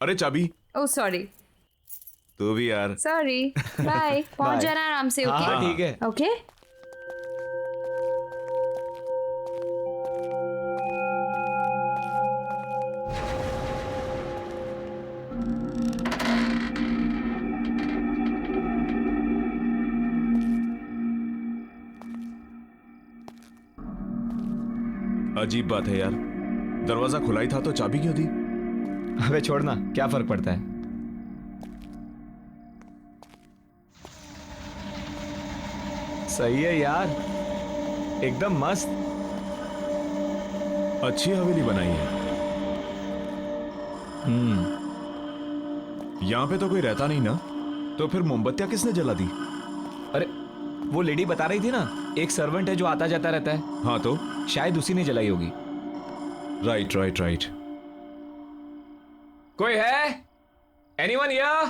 अरे चाबी। Oh sorry. तू भी यार। सॉरी। बाय। पहुंच जाना आराम से। ओके हाँ ठीक है। ओके। अजीब बात है यार, दरवाजा खुला ही था तो चाबी क्यों दी? अबे छोड़ना, क्या फर्क पड़ता है। सही है यार, एकदम मस्त। अच्छी हवेली बनाई है। यहां पे तो कोई रहता नहीं ना, तो फिर मोमबत्तियां किसने जला दी? अरे वो लेडी बता रही थी ना, एक सर्वेंट है जो आता जाता रहता है। हाँ तो शायद उसी ने जलाई होगी। Right right right. कोई है? Anyone here?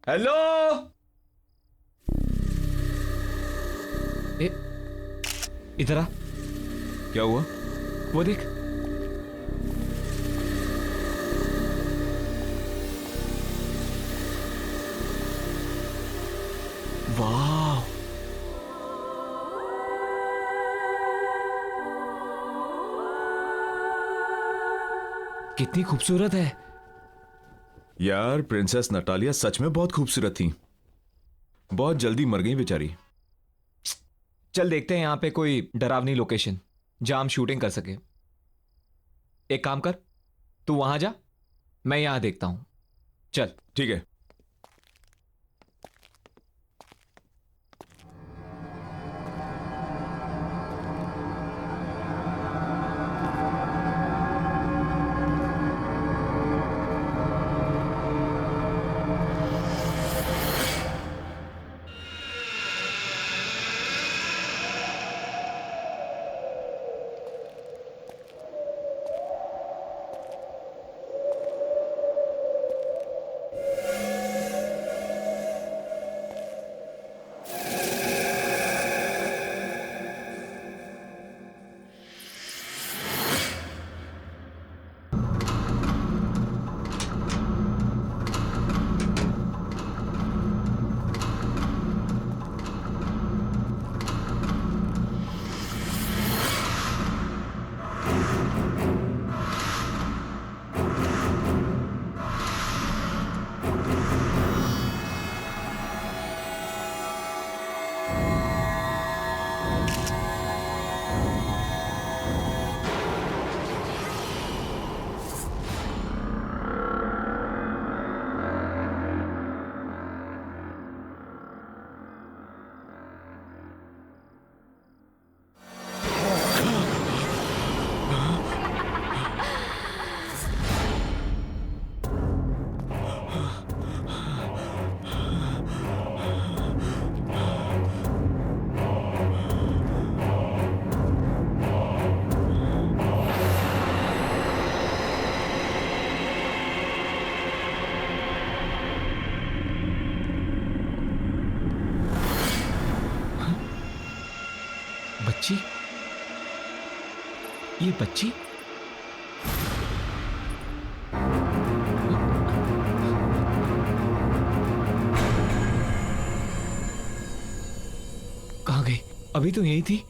हेलो? इधर आ। क्या हुआ? वो देख। वाह, कितनी खूबसूरत है यार, प्रिंसेस नटालिया सच में बहुत खूबसूरत थी। बहुत जल्दी मर गई बेचारी। चल देखते हैं यहां पे कोई डरावनी लोकेशन जहां हम शूटिंग कर सके। एक काम कर, तू वहां जा, मैं यहां देखता हूं। चल। ठीक है। बच्ची, ये बच्ची कहां गई? अभी तो यही थी।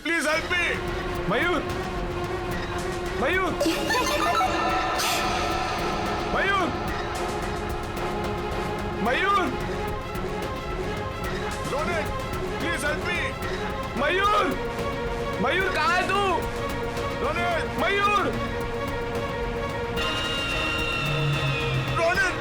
Please help me. Mayur, Mayur, Mayur, Mayur, Ronit please help me. Mayur, Mayur कहाँ है तू? रोनित, मयूर, Ronit.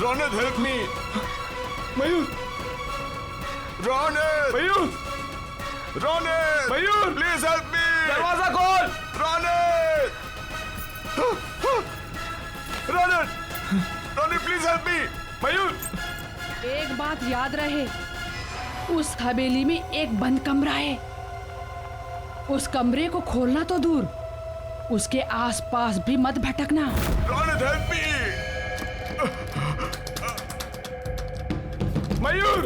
Ronit, help me! Mayur, Ronit! Mayur, Ronit! Mayur, Please help me! दरवाजा खोल! Ronit! Ronit! Ronit, please help me! मयूर! एक बात याद रहे, उस हवेली में एक बंद कमरा है। उस कमरे को खोलना तो दूर, उसके आसपास भी मत भटकना। Ronit, help me! मयूर!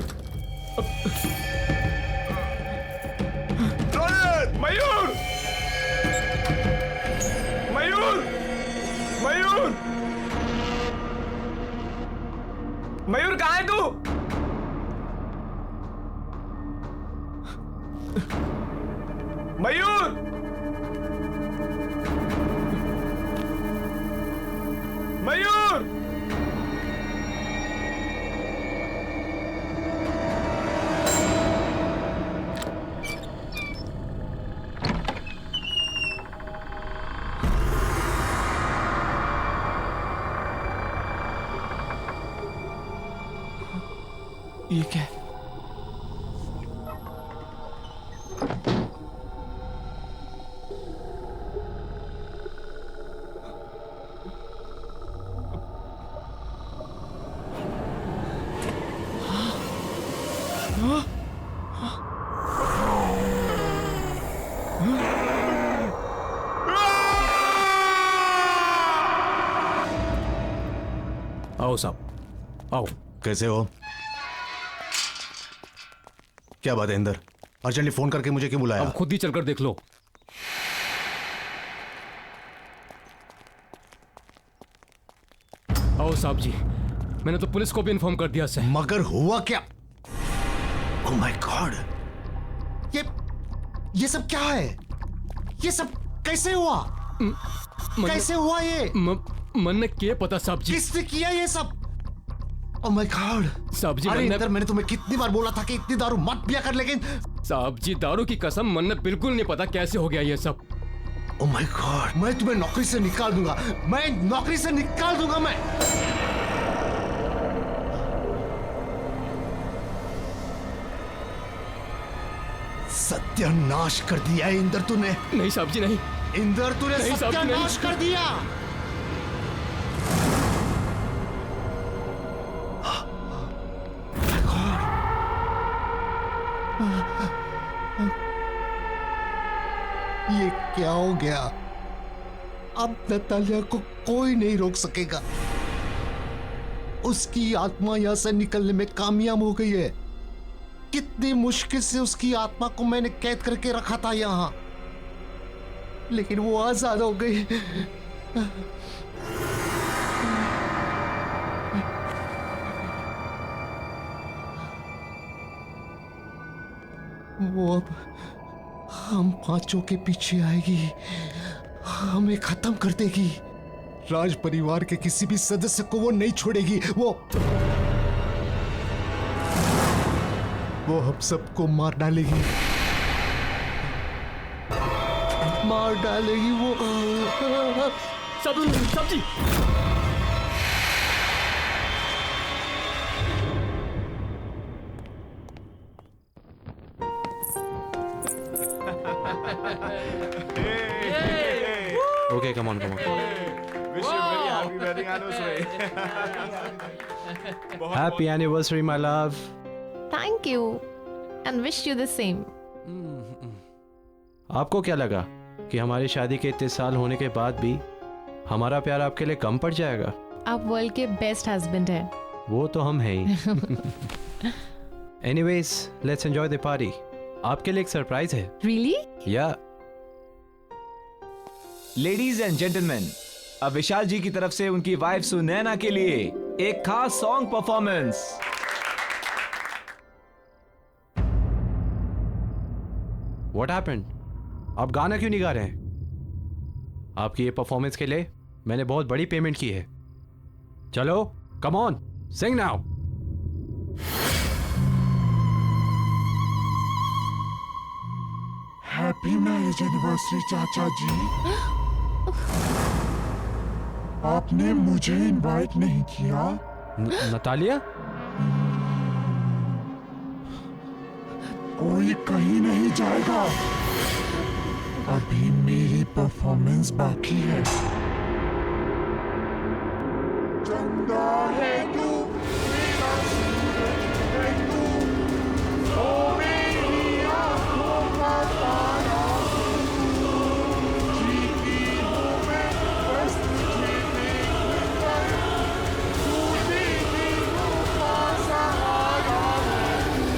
Ronit! मयूर! मयूर! मयूर! मयूर कहाँ है तू? मयूर! मयूर! ये क्या है? आओ साहब, आओ। कैसे हो? क्या बात है इंदर? अर्जेंटली फोन करके मुझे क्यों बुलाया? अब खुद ही चलकर देख लो। आओ साहब जी, मैंने तो पुलिस को भी इन्फॉर्म कर दिया सर। मगर हुआ क्या? Oh my God! ये सब क्या है? ये सब कैसे हुआ? कैसे हुआ ये? मन ने क्या पता साहब जी? किसने किया ये सब? Oh my God! साहब जी, अरे इंदर, मैंने तुम्हें कितनी बार बोला था कि इतनी दारू मत पिया कर, लेकिन साहब जी दारू की कसम, मन ने बिल्कुल नहीं पता कैसे हो गया ये सब। Oh my God! मैं तुम्हें नौकरी से निकाल दूंगा। मैं नौकरी से निकाल दूंगा। मैं सत्यानाश कर दिया है इंदर तूने। नहीं साहब जी नहीं। इंदर तूने नहीं साहब जी, नहीं। सत्यानाश कर दिया। ये क्या हो गया? अब नतालिया को कोई नहीं रोक सकेगा। उसकी आत्मा यहां से निकलने में कामयाब हो गई है। कितनी मुश्किल से उसकी आत्मा को मैंने कैद करके रखा था यहां, लेकिन वो आजाद हो गई। वो अब हम पांचों के पीछे आएगी, हमें खत्म कर देगी। राज परिवार के किसी भी सदस्य को वो नहीं छोड़ेगी। वो हम सबको मार डालेगी, मार डालेगी वो। साहब जी Okay, come on. Wish you very happy wedding anniversary. Happy anniversary, my love. Thank you and wish you the same. आपको क्या लगा कि हमारी शादी के इतने साल होने के बाद भी हमारा प्यार आपके लिए कम पड़ जाएगा? आप वर्ल्ड के बेस्ट हस्बैंड हैं। वो तो हम हैं ही। Anyways, let's enjoy the party. आपके लिए एक सरप्राइज है। Really? या लेडीज एंड जेंटलमैन, अब विशाल जी की तरफ से उनकी वाइफ सुनैना के लिए एक खास सॉन्ग परफॉर्मेंस। What happened? आप गाना क्यों नहीं गा रहे हैं? आपकी ये परफॉर्मेंस के लिए मैंने बहुत बड़ी पेमेंट की है। चलो, come on, sing now. Happy marriage anniversary चाचा जी। आपने मुझे इनवाइट नहीं किया नतालिया? कोई कहीं नहीं जाएगा, अभी मेरी परफॉर्मेंस बाकी है। चंदा है तू, मेरा सूरज है तू, ओ मेरी आंखों का तारा है तू, जीती हूँ मैं बस तुझे देखकर, तू जीती हूँ का सहारा है तू।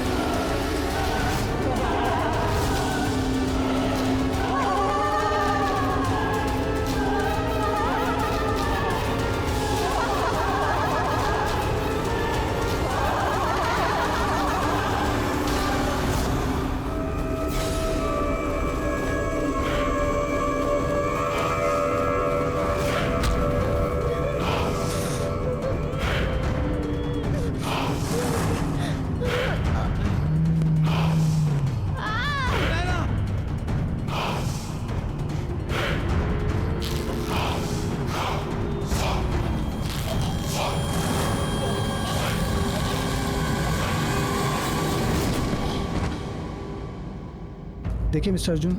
देखिए mister Arjun,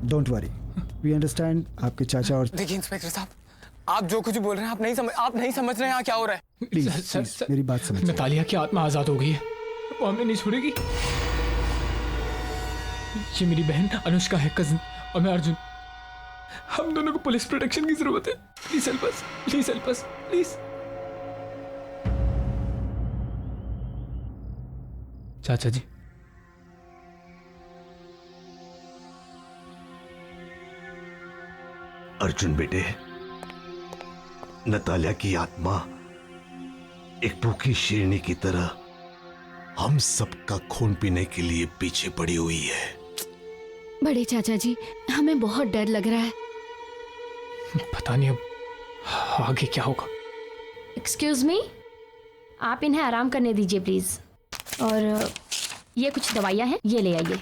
don't worry, we understand आपके चाचा और देखिए इंस्पेक्टर साहब, आप जो कुछ बोल रहे हैं आप नहीं समझ रहे हैं यहाँ क्या हो रहा है। प्लीज मेरी बात समझिए। नतालिया की आत्मा आजाद हो गई है, वो हमें नहीं छोड़ेगी। ये मेरी बहन अनुष्का है, कजिन, और मैं अर्जुन। हम दोनों को पुलिस प्रोटेक्शन की जरूरत है। Please help us, please help us, please. चाचा जी, अर्जुन बेटे, नतालिया की आत्मा एक भूखी शेरनी की तरह हम सबका खून पीने के लिए पीछे पड़ी हुई है। बड़े चाचा जी, हमें बहुत डर लग रहा है। पता नहीं अब आगे क्या होगा। एक्सक्यूज मी, आप इन्हें आराम करने दीजिए प्लीज। और ये कुछ दवाइयाँ हैं, ये ले आइए।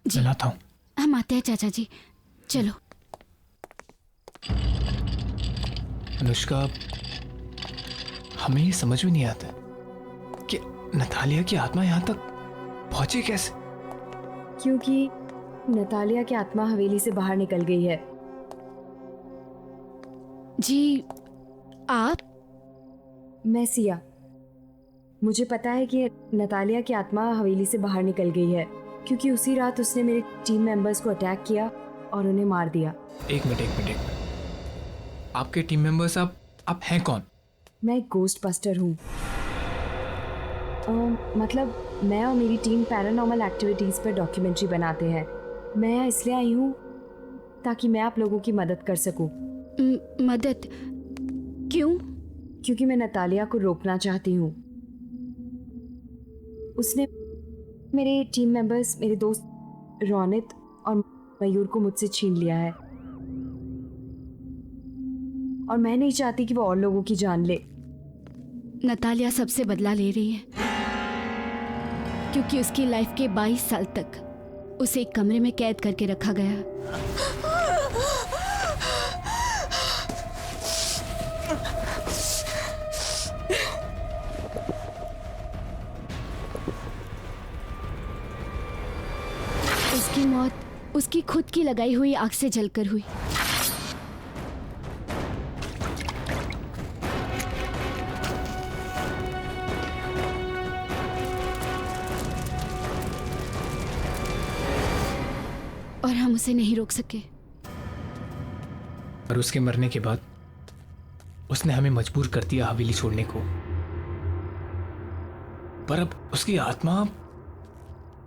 मैं लाता हूँ। हम आते हैं चाचा जी, चलो। अनुष्का, हमें ये समझ में नहीं आता कि नतालिया की आत्मा यहाँ तक पहुंची कैसे। क्योंकि नतालिया की आत्मा हवेली से बाहर निकल गई है। जी, आप? मैं सिया। मुझे पता है कि नतालिया की आत्मा हवेली से बाहर निकल गई है क्योंकि उसी रात उसने मेरे टीम मेंबर्स को अटैक किया और उन्हें मार दिया। एक मिनट। आपके टीम मेंबर्स आप हैं कौन? मैं एक गोस्ट बस्टर हूँ। मतलब मैं और मेरी टीम पैरानॉर्मल एक्टिविटीज़ पर डॉक्यूमेंट्री बनाते हैं। मैं यहाँ इसलिए आई हूँ ताकि मैं आप लोगों की मदद कर सकूँ। मदद? क्यों? क्योंकि मैं नतालिया को रोकना चाहती हूँ। उसने मेरे टीम मेंबर्स, मेरे दोस्त रोनित और मयूर को मुझसे छीन लिया है और मैं नहीं चाहती कि वो और लोगों की जान ले। नतालिया सबसे बदला ले रही है क्योंकि उसकी लाइफ के 22 साल तक उसे एक कमरे में कैद करके रखा गया। उसकी मौत उसकी खुद की लगाई हुई आग से जलकर हुई। और हम उसे नहीं रोक सके। और उसके मरने के बाद उसने हमें मजबूर कर दिया हवेली छोड़ने को। पर अब उसकी आत्मा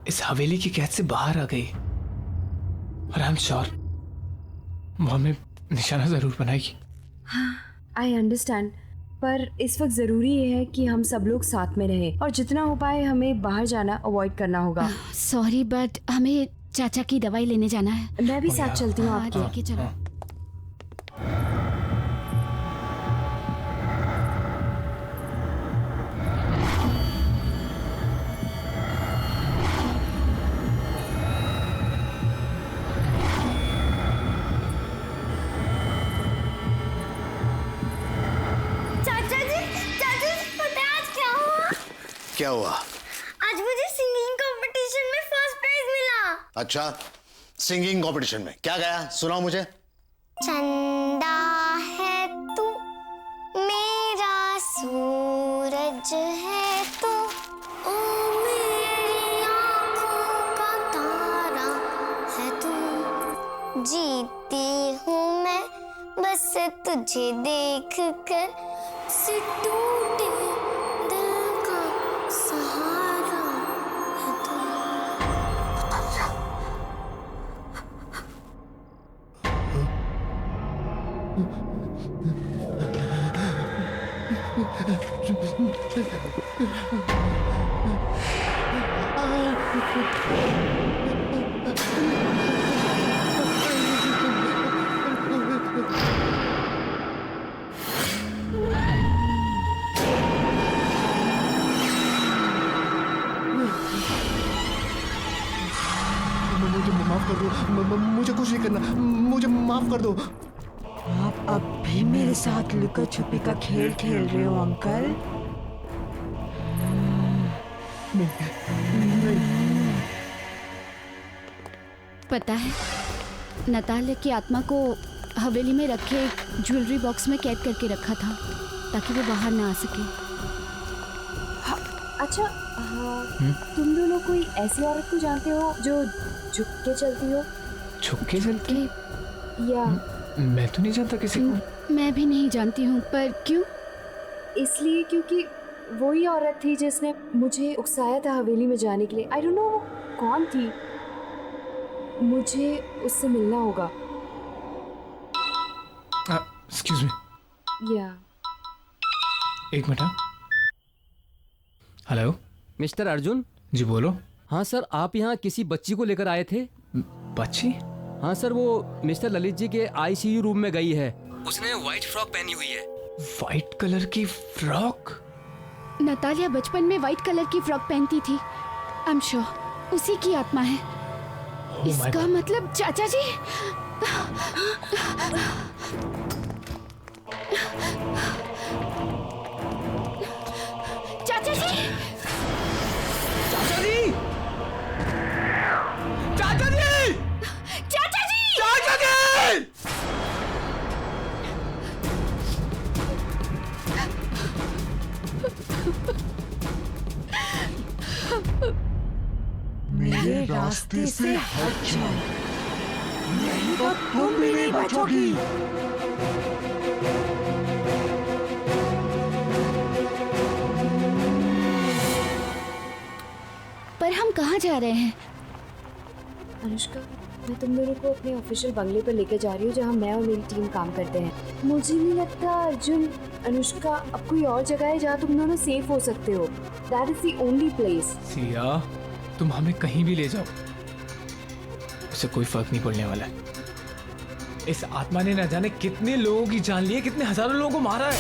इस हवेली की कैद से बाहर आ गई और आई एम श्योर वो हमें निशाना जरूर बनाएगी। हाँ, आई अंडरस्टैंड, पर इस वक्त ज़रूरी ये है कि हम सब लोग साथ में रहें और जितना हो पाए हमें बाहर जाना अवॉइड करना होगा। सॉरी, बट हमें चाचा की दवाई लेने जाना है। मैं भी साथ चलती हूँ आपके। लेके चलो। चाचा क्या हुआ? आज मुझे सिंगिंग कंपटीशन में फर्स्ट प्राइज मिला। अच्छा, सिंगिंग कंपटीशन में क्या गाया? सुनाओ मुझे। चंदा है तू, मेरा सूरज है तू, ओ मेरी आँखों का तारा है तू। जीती हूँ मैं बस तुझे देख कर, से टूटे दिल का सहारा है तू। मुझे माफ कर दो, मुझे कुछ नहीं करना, मुझे माफ कर दो। आप अब भी मेरे साथ लुका छुपी का खेल खेल रहे हो अंकल? पता है, नतालिया की आत्मा को हवेली में रखे एक ज्वेलरी बॉक्स में कैद करके रखा था ताकि वो बाहर ना आ सके। अच्छा, तुम दोनों कोई ऐसी औरत को जानते हो जो झुक के चलती हो? झुक के चलती? या मैं तो नहीं जानता किसी को। मैं भी नहीं जानती हूँ, पर क्यों? इसलिए क्योंकि वही औरत थी जिसने मुझे उकसाया था हवेली में जाने के लिए। आई डोंट नो वो कौन थी। मुझे उससे मिलना होगा। Excuse me. या एक मिनट। Hello mister Arjun. जी बोलो। हाँ सर, आप यहाँ किसी बच्ची को लेकर आए थे। बच्ची? हाँ सर, वो मिस्टर ललित जी के आईसीयू रूम में गई है। उसने व्हाइट फ्रॉक पहनी हुई है। व्हाइट कलर की फ्रॉक? नतालिया बचपन में व्हाइट कलर की फ्रॉक पहनती थी। आई एम श्योर उसी की आत्मा है। इसका मतलब चाचा जी। चाचा जी! चाचा जी! चाचा जी! चाचा जी! चाचा जी! मेरे रास्ते से हट जाओ, नहीं तो तुम भी नहीं बचोगी। पर हम कहाँ जा रहे हैं? अनुष्का, मैं तुम दोनों को अपने ऑफिशियल बंगले पर लेकर जा रही हूँ जहाँ मैं और मेरी टीम काम करते हैं। मुझे नहीं लगता अर्जुन, अनुष्का, अब कोई और जगह है जहाँ तुम दोनों सेफ हो सकते हो। That is the only place. Siya, तुम हमें कहीं भी ले जाओ, उससे कोई फर्क नहीं पड़ने वाला है। इस आत्मा ने न जाने कितने लोगों की जान ली है, कितने हजारों लोगों को मारा है।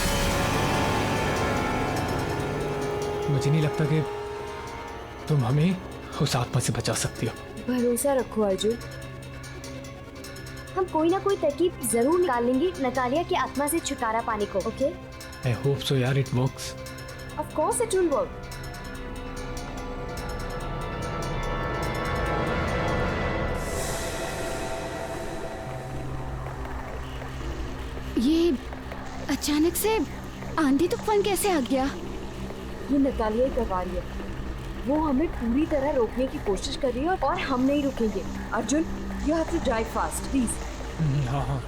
मुझे नहीं लगता कि तुम हमें उस आत्मा से बचा सकती हो। भरोसा रखो अर्जुन, हम कोई ना कोई तरकीब जरूर निकाल लेंगे नतालिया की आत्मा से छुटकारा पाने को। ओके? आई होप सो यार, it works. Of course it will work. ये अचानक से आंधी तूफान कैसे आ गया? ये नतालिया ही करवा रही है। वो हमें पूरी तरह रोकने की कोशिश कर रही है और हम नहीं रुकेंगे। Arjun, you have to drive fast please. हाँ हाँ।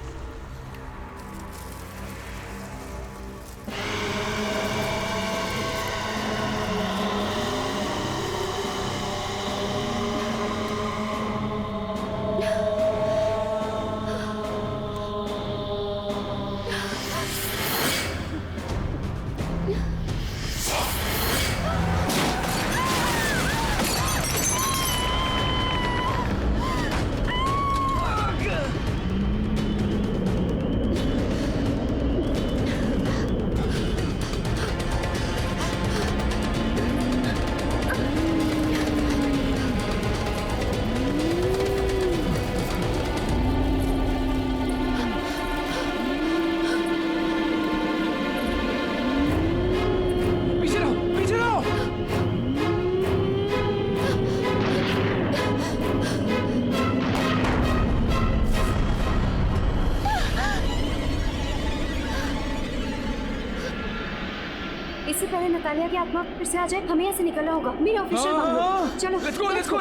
इससे पहले नतालिया की आत्मा फिर से आ जाए, हमें यहाँ से निकलना होगा। मेरे ऑफिशियल मांगो। चलो लेट्स गो।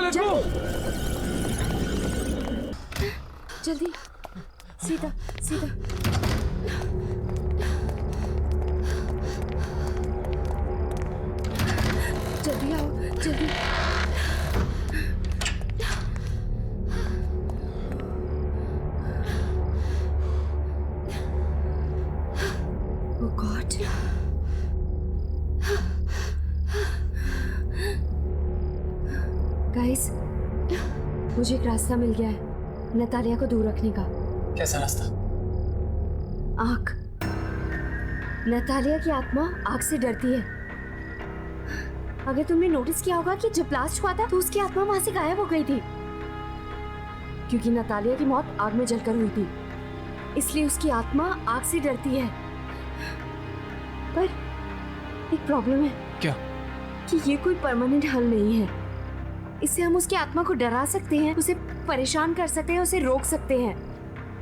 जल्दी, सीधा सीधा। जल्दी आओ, जल्दी। Oh God. गाइस, मुझे एक रास्ता मिल गया है नतालिया को दूर रखने का। कैसा रास्ता? आग। नतालिया की आत्मा आग से डरती है। अगर तुमने नोटिस किया होगा कि जब ब्लास्ट हुआ था तो उसकी आत्मा वहां से गायब हो गई थी, क्योंकि नतालिया की मौत आग में जलकर हुई थी, इसलिए उसकी आत्मा आग से डरती है। पर एक प्रॉब्लम है। क्या? कि ये कोई परमानेंट हल नहीं है। इससे हम उसकी आत्मा को डरा सकते हैं, उसे परेशान कर सकते हैं, उसे रोक सकते हैं,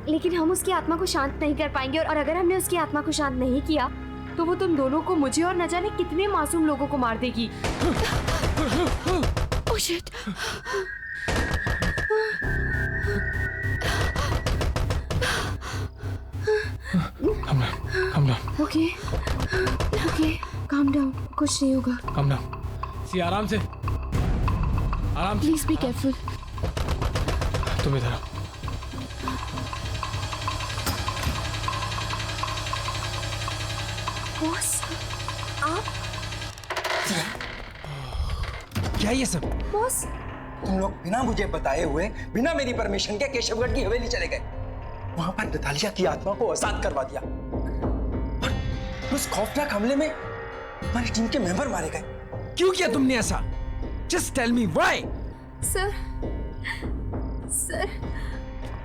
लेकिन हम उसकी आत्मा को शांत नहीं कर पाएंगे। और अगर हमने उसकी आत्मा को शांत नहीं किया तो वो तुम दोनों को, मुझे और न जाने कितने मासूम लोगों को मार देगी। Oh shit. Calm down. Okay, calm down, कुछ नहीं होगा। Calm down. सी आराम से, आराम से। Please be careful. तुम इधर आओ। बॉस, आप? क्या ये सब? बॉस, तुम लोग बिना मुझे बताए हुए, बिना मेरी परमिशन के केशवगढ़ की हवेली चले गए। वहां पर नतालिया की आत्मा को आजाद करवा दिया और उस खौफनाक हमले में हमारी टीम के मेंबर मारे गए। क्यों किया तुमने ऐसा? Just tell me why. Sir,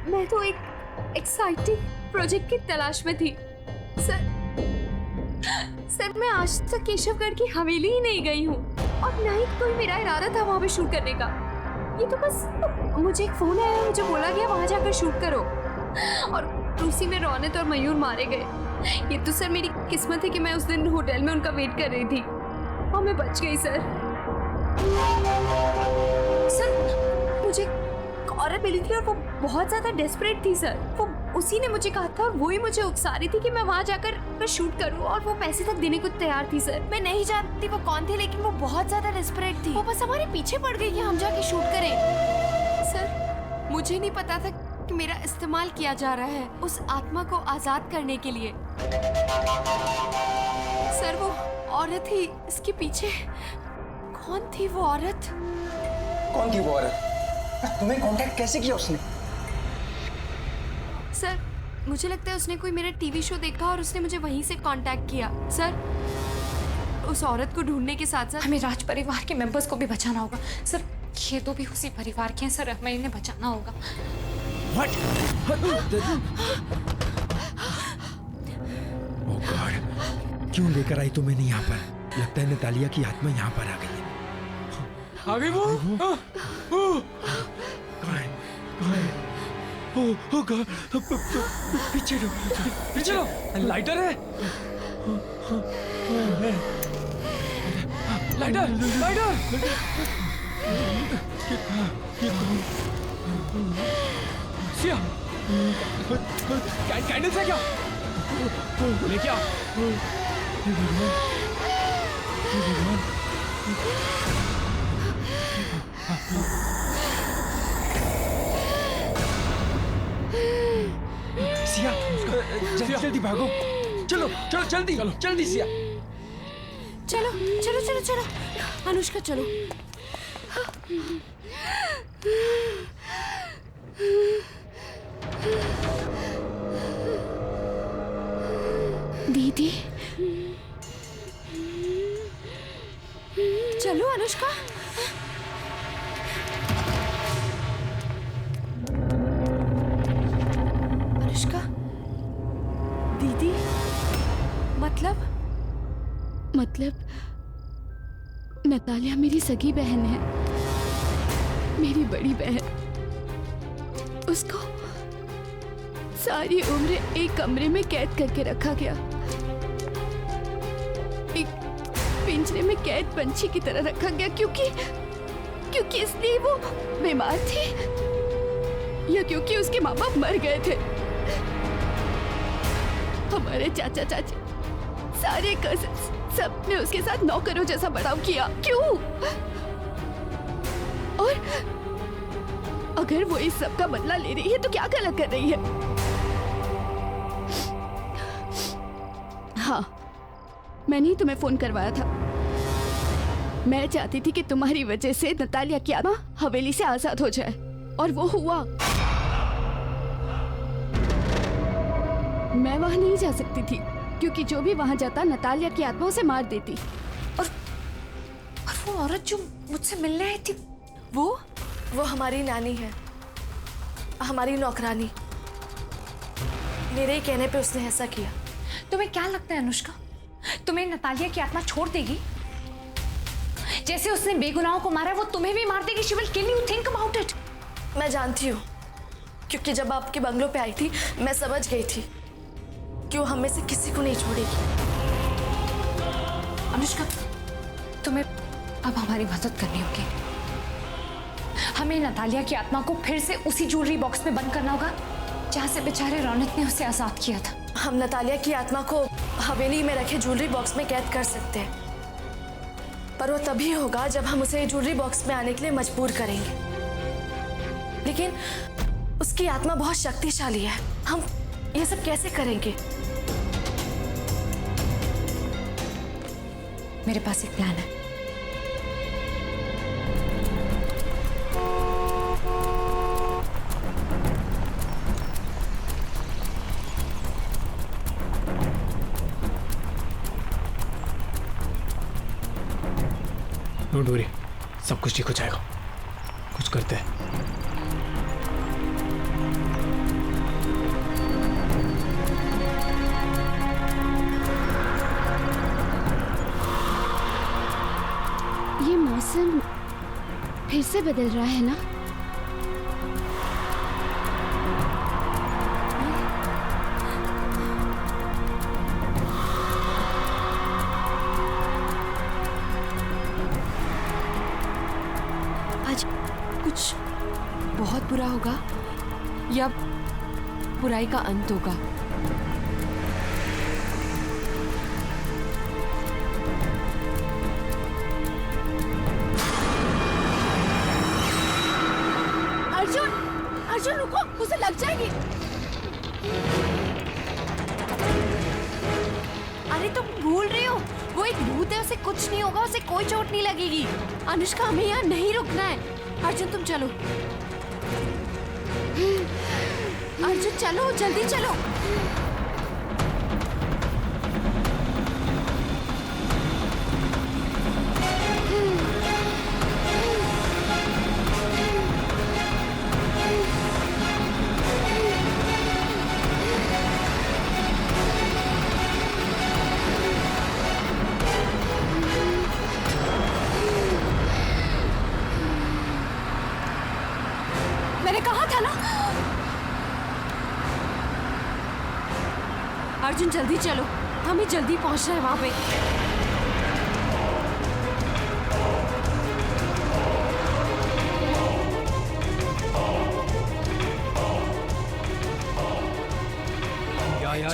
मैं तो एक एक्साइटिंग प्रोजेक्ट की तलाश में थी। सर, मैं आज तक केशवगढ़ की हवेली ही नहीं गई हूँ और ना ही कोई मेरा इरादा था वहाँ पे शूट करने का। ये तो बस मुझे एक फोन आया, मुझे बोला गया वहाँ जाकर शूट करो, और उसी में रौनक और मयूर मारे गए। ये तो सर मेरी किस्मत है कि मैं उस दिन होटल में उनका वेट कर रही थी और मैं बच गई। सर, मुझे एक औरत मिली थी और वो बहुत ज्यादा डेस्परेट थी सर। वो उसी ने मुझे कहा था और वही मुझे उकसा रही थी कि मैं वहाँ जाकर शूट करूँ, और वो पैसे तक देने को तैयार थी सर। मैं नहीं जानती वो कौन थी, लेकिन वो बहुत ज्यादा डेस्परेट थी। वो बस हमारे पीछे पड़ गई कि हम जाके शूट करें। सर, मुझे नहीं पता था कि मेरा इस्तेमाल किया जा रहा है उस आत्मा को आजाद करने के लिए। सर, वो औरत ही इसके पीछे। कौन थी वो औरत? कौन थी वो औरत? तुम्हें कांटेक्ट कैसे किया उसने? सर, मुझे लगता है उसने कोई मेरा टीवी शो देखा और उसने मुझे वहीं से कांटेक्ट किया। सर, उस औरत को ढूंढने के साथ साथ हमें राज परिवार के मेंबर्स को भी बचाना होगा। सर, ये तो भी उसी परिवार के हैं सर, हमें इन्हें बचाना होगा। What? Oh God! क्यों लेकर आई तुम इन्हें यहाँ पर? लगता है नतालिया की आत्मा यहाँ पर आ गई है। आ गई वो? कहाँ है? Oh God! पीछे लो, पीछे लो। लाइटर है? लाइटर! सिया, कैंडल्स है क्या? लेके आ। सिया, जल्दी भागो। चलो जल्दी सिया। चलो, अनुष्का चलो। दीदी, चलो अनुष्का। अनुष्का, दीदी, मतलब नतालिया मेरी सगी बहन है, मेरी बड़ी बहन। उसको सारी उम्र एक कमरे में कैद करके रखा गया। पिंजरे में कैद पंछी की तरह रखा गया क्योंकि इसलिए वो बीमार थी या क्योंकि उसके माँ बाप मर गए थे। हमारे चाचा चाची सारे कजिन्स सबने उसके साथ नौकरों जैसा बर्ताव किया। क्यों? और अगर वो इस सब का बदला ले रही है तो क्या गलत कर रही है? हाँ, मैंने ही तुम्हें फोन करवाया था। मैं चाहती थी कि तुम्हारी वजह से नतालिया की आत्मा हवेली से आजाद हो जाए, और वो हुआ। मैं वहां नहीं जा सकती थी क्योंकि जो भी वहां जाता नतालिया की आत्मा उसे मार देती। और वो औरत जो मुझसे मिलने आई थी, वो हमारी नानी है, हमारी नौकरानी। मेरे ही कहने पे उसने ऐसा किया। तुम्हें क्या लगता है अनुष्का, तुम्हें नतालिया की आत्मा छोड़ देगी? जैसे उसने बेगुनाहों को मारा, वो तुम्हें भी मार देगी। She will kill you, think about it. मैं जानती हूँ, क्योंकि जब आपके बंगलों पे आई थी मैं समझ गई थी कि वो हम में से किसी को नहीं छोड़ेगी। अनुष्का, तुम्हें अब हमारी मदद करनी होगी। हमें नतालिया की आत्मा को फिर से उसी ज्वेलरी बॉक्स में बंद करना होगा जहाँ से बेचारे रौनक ने उसे आजाद किया था। हम नतालिया की आत्मा को हवेली में रखे ज्वेलरी बॉक्स में कैद कर सकते हैं, पर वो तभी होगा जब हम उसे ज्वेलरी बॉक्स में आने के लिए मजबूर करेंगे। लेकिन उसकी आत्मा बहुत शक्तिशाली है, हम ये सब कैसे करेंगे? मेरे पास एक प्लान है। डोंट वरी, सब कुछ ठीक हो जाएगा। कुछ करते हैं। ये मौसम फिर से बदल रहा है ना? आज कुछ बहुत बुरा होगा या बुराई का अंत होगा। अर्जुन रुको, उसे लग जाएगी। अरे तुम भूल रही हो, वो एक भूत है, उसे कुछ नहीं होगा, उसे कोई चोट नहीं लगेगी। अनुष्का, हमें यहाँ नहीं रुकना है। अर्जुन तुम चलो, अर्जुन चलो, जल्दी चलो। मैंने कहा था ना। अर्जुन जल्दी चलो, हमें जल्दी पहुंचना है वहां पे।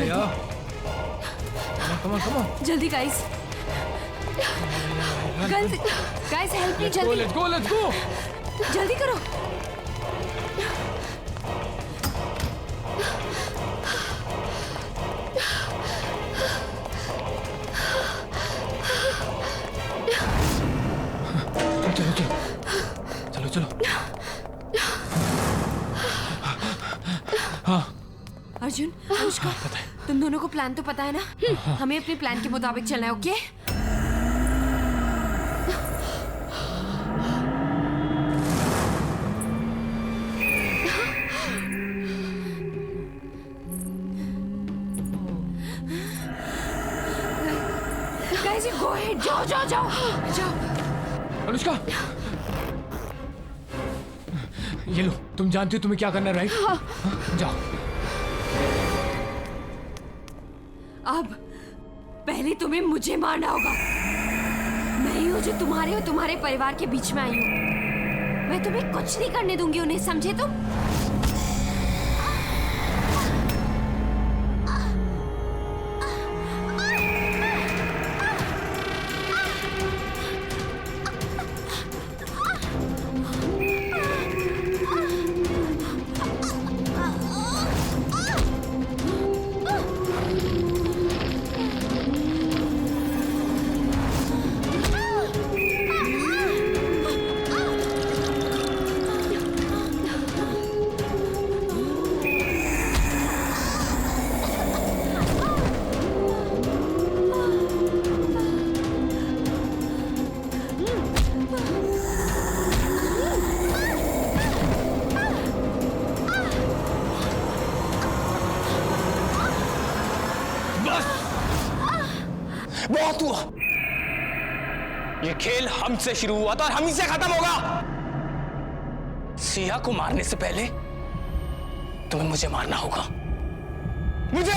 या कम ऑन जल्दी गाइस, गाइस हेल्प मी, जल्दी। लेट्स गो जल्दी करो। चलो। हाँ अर्जुन, अनुष्का, तुम दोनों को प्लान तो पता है ना? हमें अपने प्लान के मुताबिक चलना है, ओके? गाइस, गो अहेड, जाओ। अनुष्का, ये लो, तुम जानती हो तुम्हें क्या करना है, राइट? हाँ। जाओ। अब पहले तुम्हें मुझे मारना होगा। मुझे तुम्हारे और तुम्हारे परिवार के बीच में आई हूँ। मैं तुम्हें कुछ नहीं करने दूंगी उन्हें, समझे तुम? बहुत हुआ। ये खेल हमसे शुरू हुआ था और हम ही से खत्म होगा। सिया को मारने से पहले तुम्हें मुझे मारना होगा। मुझे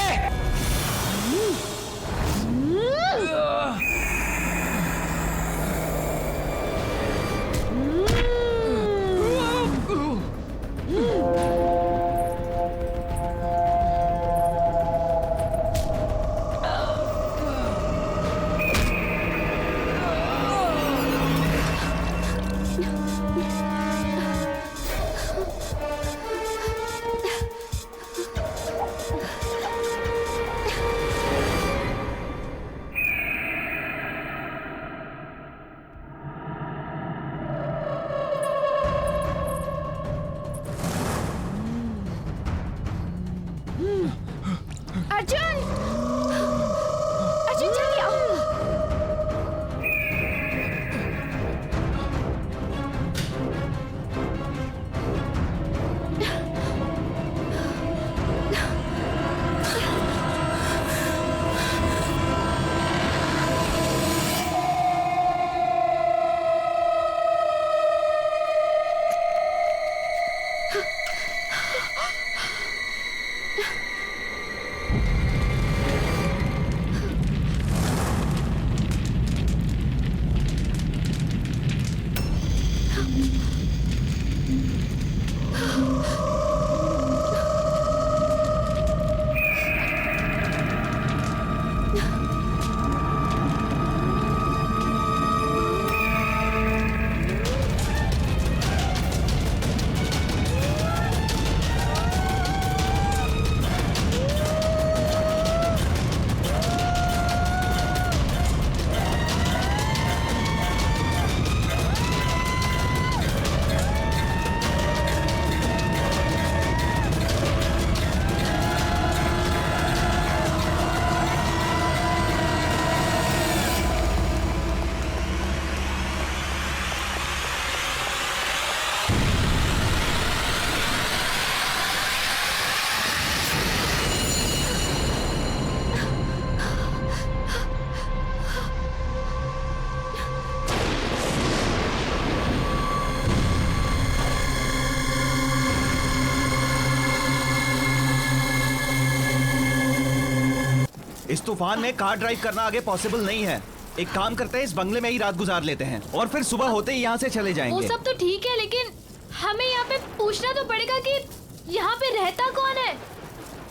इस तूफान में कार ड्राइव करना आगे पॉसिबल नहीं है। एक काम करते हैं, इस बंगले में ही रात गुजार लेते हैं और फिर सुबह होते ही यहाँ से चले वो जाएंगे। सब तो ठीक है, लेकिन हमें यहाँ पे पूछना तो पड़ेगा कि यहाँ पे रहता कौन है।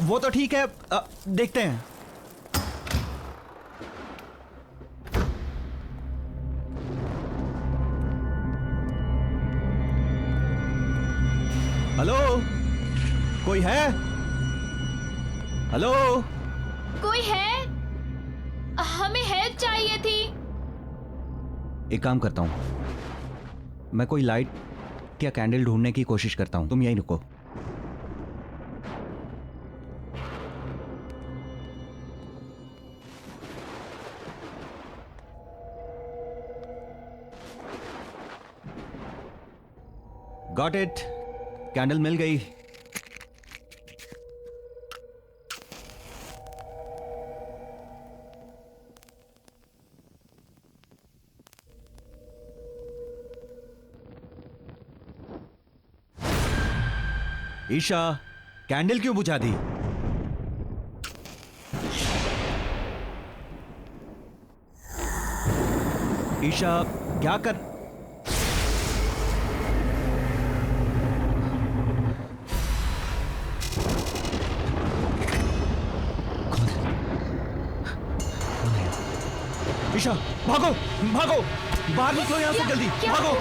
वो तो ठीक है, देखते हैं। हेलो, कोई है? हेलो, कोई है? हमें हेल्प चाहिए थी। एक काम करता हूँ, मैं कोई लाइट या कैंडल ढूंढने की कोशिश करता हूँ, तुम यहीं रुको। गॉट इट, कैंडल मिल गई। ईशा, कैंडल क्यों बुझा दी? ईशा क्या कर ईशा भागो भागो बाहर निकलो यहाँ से जल्दी भागो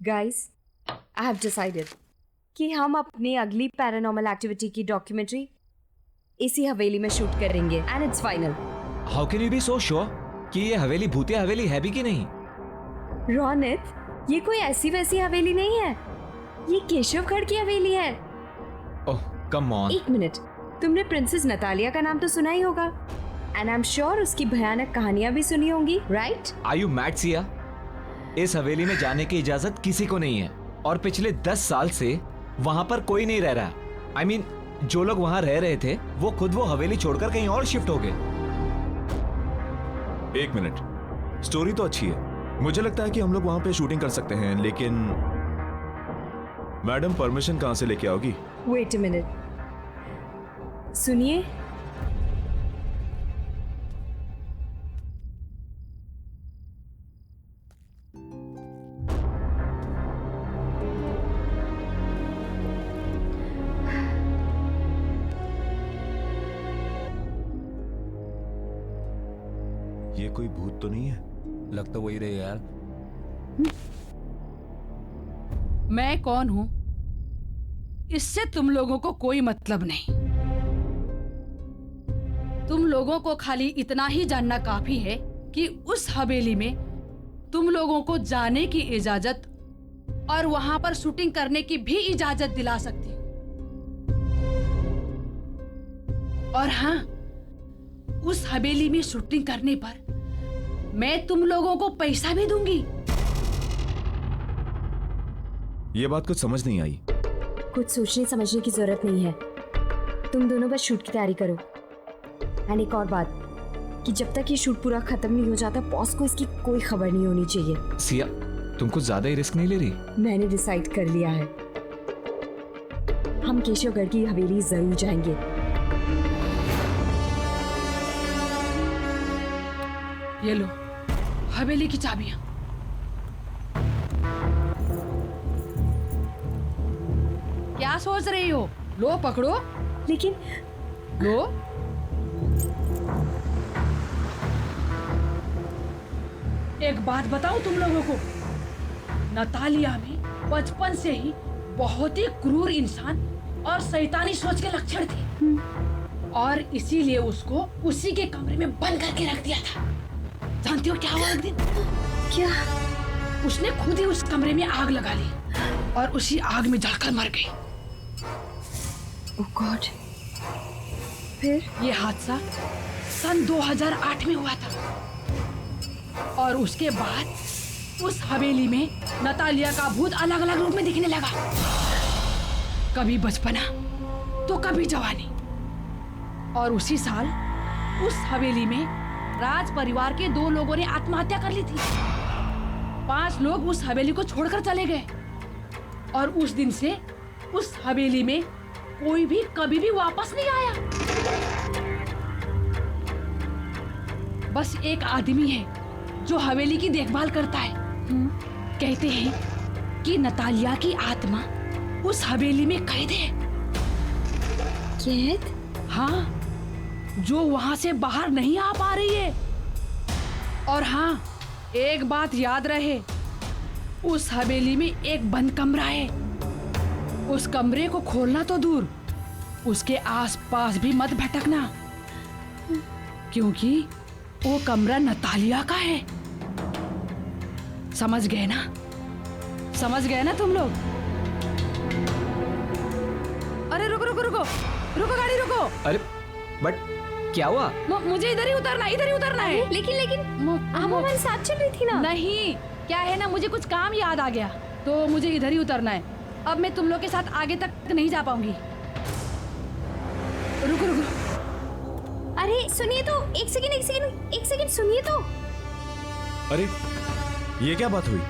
गाइस, आई हैव डिसाइडेड कि हम अपनी अगली पैरानॉर्मल एक्टिविटी की डॉक्यूमेंट्री इसी हवेली में शूट करेंगे and it's final. How can you be so sure कि ये हवेली भूतिया हवेली है भी कि नहीं? रोनित, ये कोई ऐसी वैसी हवेली नहीं है, ये केशवगढ़ की हवेली है। ओह कम ऑन। एक मिनट, तुमने प्रिंसेस नतालिया का नाम तो सुना ही होगा एंड आई एम श्योर उसकी भयानक कहानियां भी सुनी होंगी, right? Are you mad Siya? इस हवेली में जाने की इजाजत किसी को नहीं है और पिछले 10 साल से वहाँ पर कोई नहीं रह रहा। I mean, जो लोग वहाँ रह रहे थे वो खुद वो हवेली छोड़कर कहीं और शिफ्ट हो गए। एक मिनट, स्टोरी तो अच्छी है, मुझे लगता है कि हम लोग वहाँ पे शूटिंग कर सकते हैं, लेकिन मैडम परमिशन कहाँ से लेके आओगी? वेट अ मिनट, सुनिए। ये कोई भूत तो नहीं है? लग तो वही रही यार। मैं कौन हूं इससे तुम लोगों को कोई मतलब नहीं। तुम लोगों को खाली इतना ही जानना काफी है कि उस हवेली में तुम लोगों को जाने की इजाजत और वहां पर शूटिंग करने की भी इजाजत दिला सकती हूँ। और हाँ, उस हवेली में शूटिंग करने पर मैं तुम लोगों को पैसा भी दूंगी। ये बात कुछ समझ नहीं आई। कुछ सोचने समझने की जरूरत नहीं है, तुम दोनों बस शूट की तैयारी करो। एंड एक और बात कि जब तक ये शूट पूरा खत्म नहीं हो जाता बॉस को इसकी कोई खबर नहीं होनी चाहिए। सिया, तुम कुछ ज्यादा ही रिस्क नहीं ले रही? मैंने डिसाइड कर लिया है, हम केशवगढ़ की हवेली जरूर जाएंगे। ये लो हवेली की चाबियां। क्या सोच रही हो? लो पकड़ो। लेकिन लो। एक बात बताऊं तुम लोगों को, नतालिया में बचपन से ही बहुत ही क्रूर इंसान और शैतानी सोच के लक्षण थे और इसीलिए उसको उसी के कमरे में बंद करके रख दिया था। जानती हो क्या हुआ एक दिन? क्या? उसने खुद ही उस कमरे में आग लगा ली और उसी आग में जलकर मर गई। ओह गॉड। फिर? ये हादसा सन 2008 में हुआ था और उसके बाद उस हवेली में नतालिया का भूत अलग अलग रूप में दिखने लगा। कभी बचपना तो कभी जवानी। और उसी साल उस हवेली में राज परिवार के 2 लोगों ने आत्महत्या कर ली थी। 5 लोग उस हवेली को छोड़कर चले गए और उस दिन से उस हवेली में कोई भी कभी भी वापस नहीं आया। बस एक आदमी है जो हवेली की देखभाल करता है। कहते हैं कि नतालिया की आत्मा उस हवेली में कैद है। कैद? हाँ, जो वहां से बाहर नहीं आ पा रही है। और हाँ, एक बात याद रहे, उस हवेली में एक बंद कमरा है। उस कमरे को खोलना तो दूर, उसके आसपास भी मत भटकना, क्योंकि वो कमरा नतालिया का है। समझ गए ना? समझ गए ना तुम लोग? अरे रुको रुको रुको रुको, गाड़ी रुको। अरे बट क्या हुआ? मुझे इधर ही उतरना है। लेकिन आप हमारे साथ चल रही थी ना। नहीं, क्या है ना, मुझे कुछ काम याद आ गया तो मुझे इधर ही उतरना है। अब मैं तुम लोग के साथ आगे तक नहीं जा पाऊंगी। रुको रुको। अरे सुनिए तो, एक सेकंड सुनिए तो। अरे ये क्या बात हुई?